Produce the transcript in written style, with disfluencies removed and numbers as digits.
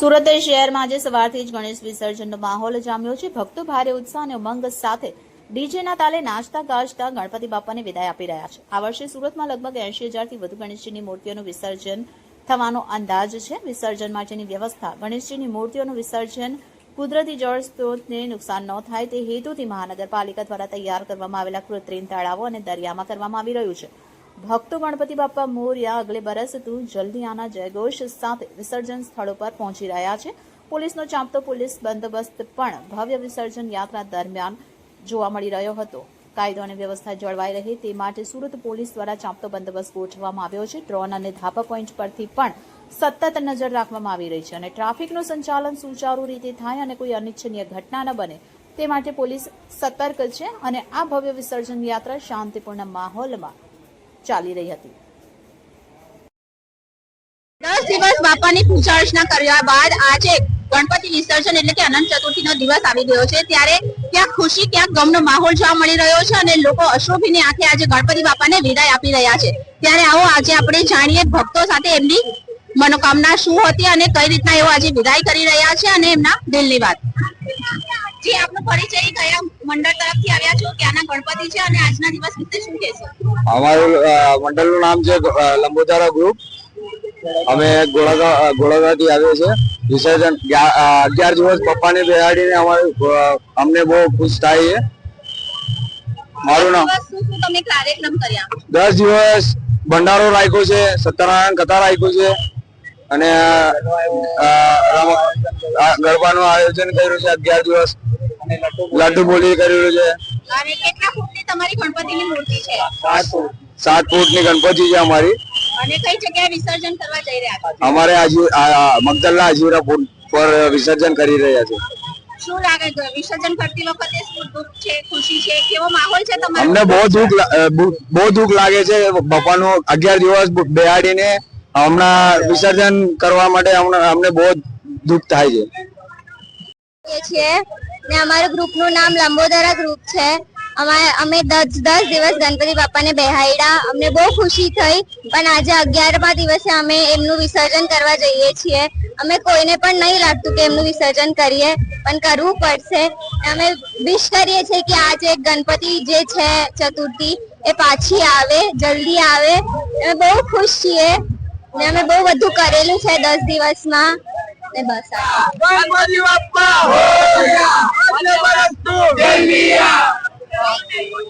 સુરત શહેરમાં આજે સવારથી જ ગણેશ વિસર્જનનો માહોલ જામ્યો છે। ભક્તો ભારે ઉત્સાહ અને ઉમંગ સાથે ડીજેના તાલે નાચતા ગાજતા ગણપતિ બાપાને વિદાય આપી રહ્યા છે। આ વર્ષે સુરતમાં લગભગ 80,000 થી વધુ ગણેશજીની મૂર્તિઓનું વિસર્જન થવાનો અંદાજ છે। વિસર્જન માટેની વ્યવસ્થા ગણેશજીની મૂર્તિઓનું વિસર્જન કુદરતી જળ સ્ત્રોતને નુકસાન ન થાય તે હેતુથી મહાનગરપાલિકા દ્વારા તૈયાર કરવામાં આવેલા કૃત્રિમ તળાવો અને દરિયામાં કરવામાં આવી રહ્યું છે। ભક્તો ગણપતિ બાપા મોરયા અગલે બરસ તું જલ્દી આના જયઘોષ સાથે વિસર્જન સ્થળો પર પહોંચી રહ્યા છે। પોલીસનો ચાંપતો પોલીસ બંદોબસ્ત પણ ભવ્ય વિસર્જન યાત્રા દરમિયાન જોવા મળી રહ્યો હતો। કાયદો અને વ્યવસ્થા જળવાઈ રહે તે માટે સુરત પોલીસ દ્વારા ચાંપતો બંદોબસ્ત ગોઠવવામાં આવ્યો છે। ડ્રોન અને ધાપા પોઈન્ટ પરથી પણ સતત નજર રાખવામાં આવી રહી છે અને ટ્રાફિકનું સંચાલન સુચારુ રીતે થાય અને કોઈ અનિચ્છનીય ઘટના ન બને તે માટે પોલીસ સતર્ક છે અને આ ભવ્ય વિસર્જન યાત્રા શાંતિપૂર્ણ માહોલમાં ચાલી રહી હતી। 10 દિવસ બાપાની પૂજા અર્ચના કર્યા બાદ આજે ગણપતિ વિસર્જન એટલે કે અનંત ચતુર્થીનો દિવસ આવી ગયો છે, ત્યારે ક્યાંક ખુશી ક્યાંક ગમનો માહોલ જોવા મળી રહ્યો છે અને લોકો અશ્રુભીની આંખે આજે ગણપતિ બાપાને વિદાય આપી રહ્યા છે। ત્યારે આવો આજે આપણે જાણીએ ભક્તો સાથે એમની મનોકામના શું હતી અને કઈ રીતના એઓ આજે વિદાય કરી રહ્યા છે અને એમના દિલની વાત। જી, આપનો પરિચય, કયા મંડળ તરફથી આવ્યા છો, ક્યાંના ગણપતિ છે અને આજના દિવસ વિશે શું કહેશો? અમારું મંડળનું નામ છે લંબોદરા ગ્રુપ। અમે ગોળાગાથી આવીએ છીએ। વિસર્જન 11 દિવસ પપ્પાને બેહાડીને અમને બહુ ખુશ થાય છે। મારું નામ શું તમે કાર્યક્રમ કર્યા? 10 દિવસ ભંડારો રાખ્યો છે, સત્યનારાયણ કથા રાખ્યું છે અને ગરબાનું આયોજન કર્યું છે। 11 દિવસ લડ્ડુ બોલી કર્યું છે। અને કેટલા ફૂટની તમારી ગણપતિની મૂર્તિ છે? 7 ફૂટની ગણપતિ છે અમારી। અને કઈ જગ્યાએ વિસર્જન કરવા જઈ રહ્યા છો? અમારે મગદલ્લા હજીરા પર વિસર્જન કરી રહ્યા છે। શું લાગે છે વિસર્જન કરતી વખતે? શું દુઃખ છે, ખુશી છે, કેવો માહોલ છે તમારો? અમને બહુ દુઃખ લાગે છે। બાપાનું 11 દિવસ બેહાડીને હમણાં વિસર્જન કરવા માટે અમને બહુ દુઃખ થાય છે। ને અમારું ગ્રુપનું નામ લંબોદરા ગ્રુપ છે। અમે 10 દિવસ ગણપતિ બાપાને બેહાડ્યા, અમને બહુ ખુશી થઈ, પણ આજે 11મા દિવસે અમે એમનું વિસર્જન કરવા જઈએ છીએ। અમે કોઈને પણ નહીં લાગતું કે એમનું વિસર્જન કરીએ, પણ કરવું પડશે। અમે વિશ કરીએ છીએ કે આજે ગણપતિ જે છે ચતુર્થી એ પાછી આવે, જલ્દી આવે। અમે બહુ ખુશ છીએ ને અમે બહુ બધું કરેલું છે 10 દિવસમાં ને બસ।